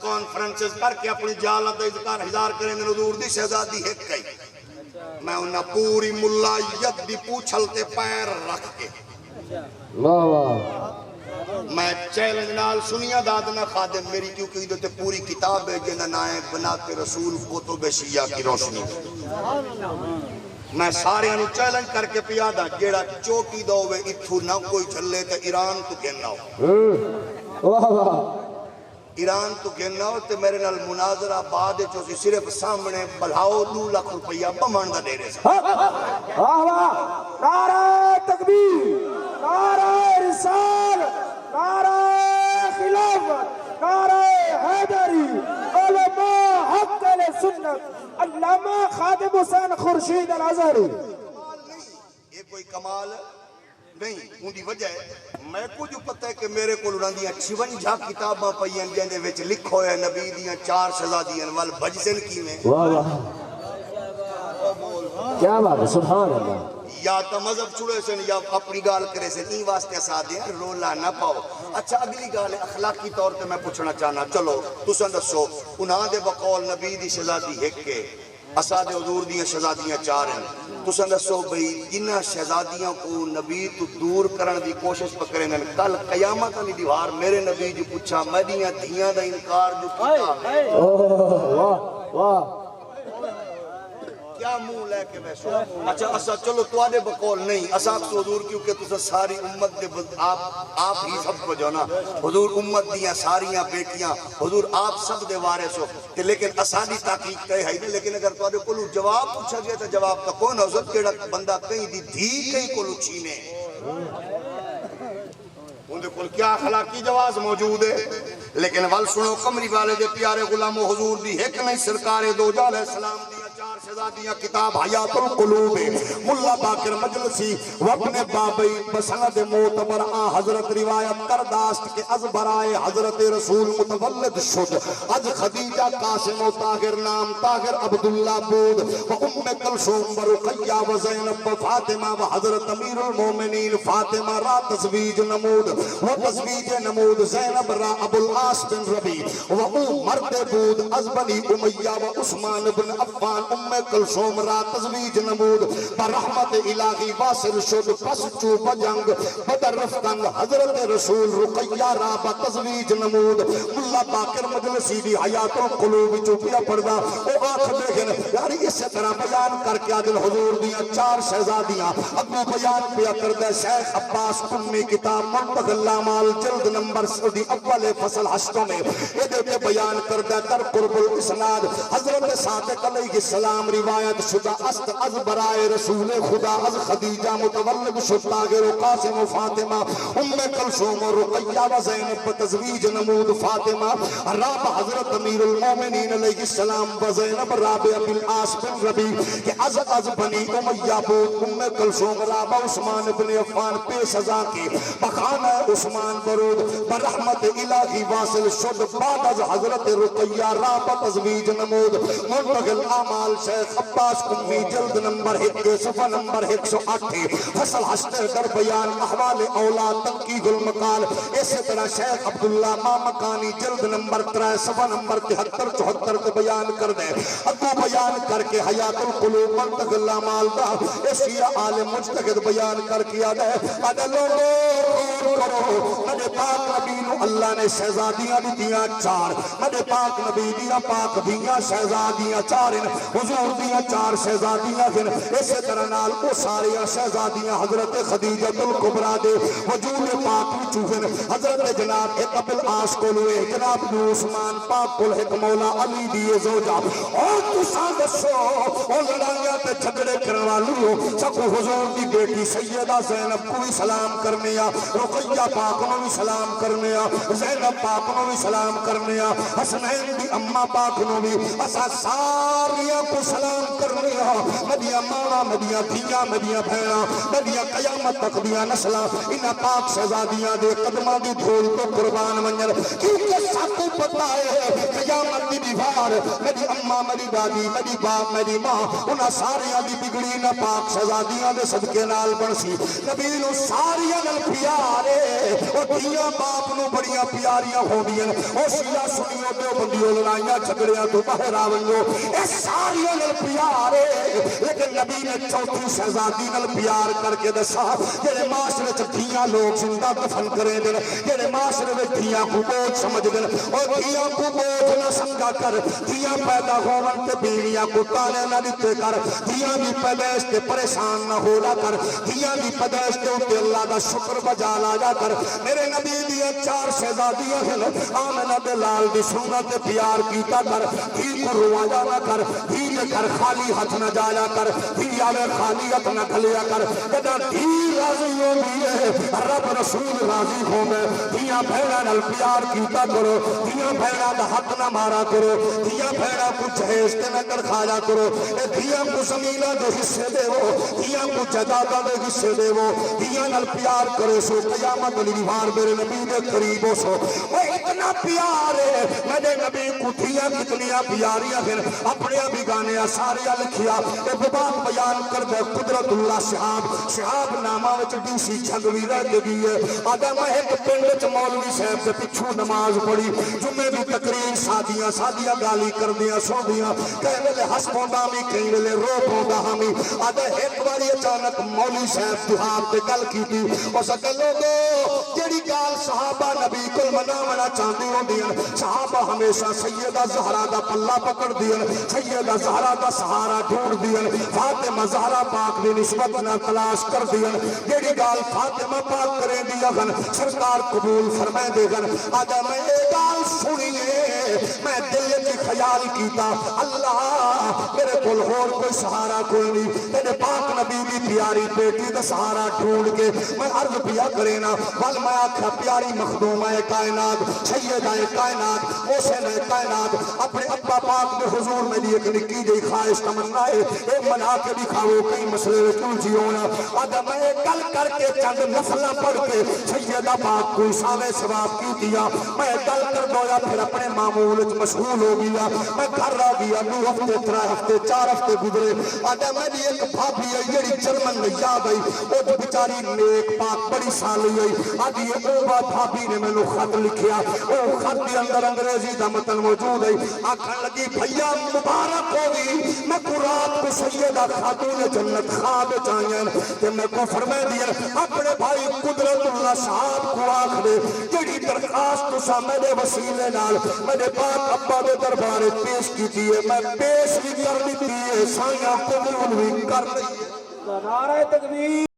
conferences کر کے اپنی جالت اذکار ہزار کریں دن حضور دی شہزادی ایک کئی میں انہا پوری ملائیت دی پوچھلتے پیر رکھ کے واہ واہ میں چیلنج نال سنیا دادنا خادم میری کیونکہ ادھتے پوری کتاب ہے جنہ نائے بنات رسول کتب شیعہ کی روشنی میں سارے انہوں چیلنج کر کے پیادا جیڑا چوکی دو وے اتھو نہ کوئی چلے تا ایران تو گھننا ہو واہ واہ ایران تو گھننا ہو تے میرے نال مناظرہ بعد چوسی صرف سامنے بلھاؤ 2 لاکھ روپیہ بماندہ دے رہے سا واہ واہ نعرہ تکبیر نعرہ رسال نعرہ خلافت نعرہ حیدری علماء حق علیہ سنت علامہ خادم حسین خورشید الازہری یہ کوئی کمال نہیں ان دی وجہ ہے میں کو جو پتہ ہے کہ میرے کو لڑان دیاں 56 کتاباں پئیاں جہاں وچ لکھو ہے نبی دیاں 4 شہزادیاں وال بجزن کی میں واہ واہ کیا بات ہے سبحان اللہ یا تا مذہب چھوڑے سن یا اپنی گال کرے سے نہیں واسطے سادے ہیں رولا نہ پاؤ اچھا اگلی گال ہے اخلاقی طور تے میں پوچھنا چاہنا چلو تساں دسو انہاں دے بقول نبی دی شہزادی ایک کے اساد حضور دیاں شہزادیاں 4 ہیں تساں دسو بھئی جنہ شہزادیاں کو نبی تو دور کرن دی کوشش پکرے نن کل قیامت علی دیوار میرے نبی جو پوچھا مدیاں دھیاں دا انکار جو کیتا واہ واہ کیا منہ لے کے بیسو اچھا اسا چلو تو آدھے بقول نہیں اسا تو حضور کیونکہ تسا ساری امت دے آپ ہی سب کو جو نا حضور امت دیاں ساریاں بیٹیاں حضور آپ سب دے وارث ہو لیکن اسا دی تحقیق کہے ہے لیکن اگر تو آدھے کلو جواب پوچھا گیا تو جواب تا کون حضرت کیڑا بندہ کہیں دی دھی کہیں کلو چھینے ان دے کل کیا اخلاقی جواز موجود ہے لیکن وال سنو کمری والے دے پیارے غلام و حضور دی ایک نہیں سرکار دو جال السلام دیا 4 شہزادیاں کتاب حیات القلوب ملا باقر مجلسی وابن بابی بسند معتبر حضرت روایت کرداشت کے از برائے حضرت رسول متولد شد از خدیجہ قاسم و طاہر نام طاہر عبداللہ بود و ام کلثوم و رقیہ و زینب و فاطمہ و حضرت امیر المومنین فاطمہ را تزویج نمود و تزویج نمود زینب را ابو العاص بن ربی و او مرد بود از بنی امیہ و عثمان بن عفان ام کلثوم را تزویج نمود پر رحمت الہی واصل شد پس چوب جنگ بدر رفتن حضرت رسول رقیہ را با تزویج نمود ملا باقر مجلسی دی حیات القلوب چوپیا پردہ او آنکھ دیکھن یعنی اس طرح بیان کر کے آدل حضور دیاں 4 شہزادیاں ابو بیان پیا کردہ شیخ عباس کمی کتاب منتخ اللہ مال جلد نمبر سعودی اول فصل 8 میں ادھے پہ بیان کردہ در قرب الاسناد حضرت صادق علیہ السلام روایت شدہ است از برائے رسول خدا از خدیجہ متولد شد طاہر و قاسم و فاطمہ ام کلثوم و رقیہ و زینب تزویج نمود فاطمہ راب حضرت امیر المومنین علیہ السلام و زینب رابع بالعاص بن ربی کہ از بنی امیہ بود ام کلثوم راب عثمان بن عفان پی سزا کی بخانہ عثمان برود برحمت الہی واصل شد بعد از حضرت رقیہ راب تزویج نمود منتقل اعمال شیخ عباس کمی جلد نمبر 1 صفحہ نمبر 108 فصل 8 در بیان احوال اولاد تنقیح المقال اسی طرح شیخ عبداللہ مامکانی جلد نمبر 3 صفحہ نمبر 73 74 کے بیان کر دے ابو بیان کر کے حیات القلوب منتقل الاعمال دا اسی عالم مجتہد بیان کر کیا دے ادھے لوگوں نبی پاک نبی نو اللہ نے شہزادیاں دیاں 4 نبی پاک نبی دیاں پاک دیاں شہزادیاں 4 حضور دیاں 4 شہزادیاں ہیں اسی طرح نال او ساریاں شہزادیاں حضرت خدیجہ الکبریٰ دے وجود پاک وچوں ہیں حضرت جناب ابو العاص کولوے جناب عثمان پاک کول ایک مولا علی دی زوجہ اور تساں دسو او لڑائیاں تے جھگڑے کرن والو سکو حضور دی بیٹی سیدہ زینب کو بھی سلام کرنے آ رقیہ پاک نو بھی سلام کرنے آ زینب پاک نو بھی سلام کرنے آ حسنین دی اماں پاک نو بھی اسا ساریاں کو سلام کرنے آ مدیاں مانا مدیاں دھیاں مدیاں بھینا مدیاں قیامت تک دیاں نسلہ انہا پاک شہزادیاں دے قدمہ دی دھول تو قربان منجر کیونکہ سب کو پتہ ہے قیامت دی دیوار میری اماں میری دادی میری باپ میری ماں انہا ساریاں دی بگڑی نہ پاک شہزادیاں دے صدقے نال بنسی نبی نو ساریاں نال پیارے وہ دھیاں باپ نو بڑیاں پیاریاں ہوندیاں او شیعہ سنیوں دیوبندیوں لڑائیاں جھگڑیاں تو باہر آونگو اے ساریاں نال پیار ہے لیکن نبی نے چوتھی شہزادی نال پیار کر کے دسا جڑے معاشرے چ دھیاں لوگ زندہ دفن کرے دے جڑے معاشرے وچ دھیاں کو بوجھ سمجھ دے او دھیاں کو بوجھ نہ سمجھا کر دھیاں پیدا ہون تے بیویاں کو تانے نہ دتے کر دھیاں دی پیدائش تے پریشان نہ ہو جا کر دھیاں دی پیدائش تے اللہ دا شکر بجا لا کر میرے نبی دی چار شہزادیاں ہیں آمنہ دے لال دی سنت تے پیار کیتا کر دھی کو روایا نہ کر دھی دے گھر خالی ہاتھ نہ جایا کر دھی آوے خالی ہاتھ نہ کھلیا کر جدا دھی راضی ہوندی ہے رب رسول راضی ہوندے دھیاں بھیڑاں نال پیار کیتا کرو دھیاں بھیڑاں دا حق نہ مارا کرو دھیاں بھیڑاں کو جہیز تے نہ کر کھایا کرو اے دھیاں کو زمیناں دے حصے دے وہ دھیاں کو جائیداداں دے حصے دے وہ دھیاں نال پیار کرو سو قیامت علی وار میرے نبی دے قریب ہو سو وہ اتنا پیار ہے میرے نبی کو دھیاں کتنیاں پیاریاں پھر اپنے بھی گانے ساریاں لکھیا اے بات بیان کر دے قدرت اللہ شہاب نامہ وچ ڈیسی جھگوی رہ گئی ہے آدھا میں ایک پنڈ وچ مولوی صاحب سے پچھو نماز پڑھی جمعے بھی تقریر سادیاں گالی کر دیاں سو دیاں کہیں ویلے ہس پوندا بھی کہیں ویلے رو پوندا ہمی آدھا ایک باری اچانک مولوی صاحب دہاب تے گل کی تھی اور سکے لوگو جیڑی گال صحابہ نبی کل منامنا چاندی ہوں دیاں صحابہ ہمیشہ سیدہ زہرہ دا پلہ پکڑ دیاں سیدہ زہرہ دا سہارا ڈھونڈ دیاں فاطمہ زہرہ پاک دی نسبت نہ تلاش کر دیاں جیڑی گال فاطمہ پاک کریں دیاں سرکار قبول فرمائے دے گن آجا میں ایک گال سنیے میں دل کی خیال کیتا اللہ میرے کل اور کوئی سہارا کوئی نہیں تیرے پاک نبی دی پیاری بیٹی دا سہارا ڈھونڈ کے میں عرض پیا کرینا وال میں آکھا پیاری مخدومہ کائنات سیدہ کائنات محسن کائنات اپنے ابا پاک دے حضور میں دی ایک نکی دی خواہش تمنا ہے اے منا کے دکھاؤ کئی مسئلے میں کیوں جیونا آدھا میں گل کر کے چند نفلہ پڑھ کے سیدہ پاک کوئی ساوے ثواب کی دیا میں گل کر دویا پھر اپنے معمول مشغول ہو گیا میں گھر آ گیا 2 ہفتے 3 ہفتے 4 ہفتے گزرے آدھا میں بھی ایک بھابی ہے جیڑی جرمن میں یاد آئی وہ جو بچاری نیک پاک بڑی سالی آئی آدھی او بھابی نے میں نے خط لکھیا او خط دی اندر انگریزی دا متن موجود ہے آکھن لگی بھیا مبارک ہوگی میں قرآن کو سیدہ خاتون جنت خواب چاہیے کہ میں کو فرمائے دیا اپنے بھائی قدرت اللہ صاحب کو آخرے جڑی درخواست تو سا میرے وسیلے نال میرے پاک ابا دے دربارے پیش کی تھی ہے میں پیش بھی کر لی تھی ہے سائیاں قبول بھی کر لی ہے نعرہ تکبیر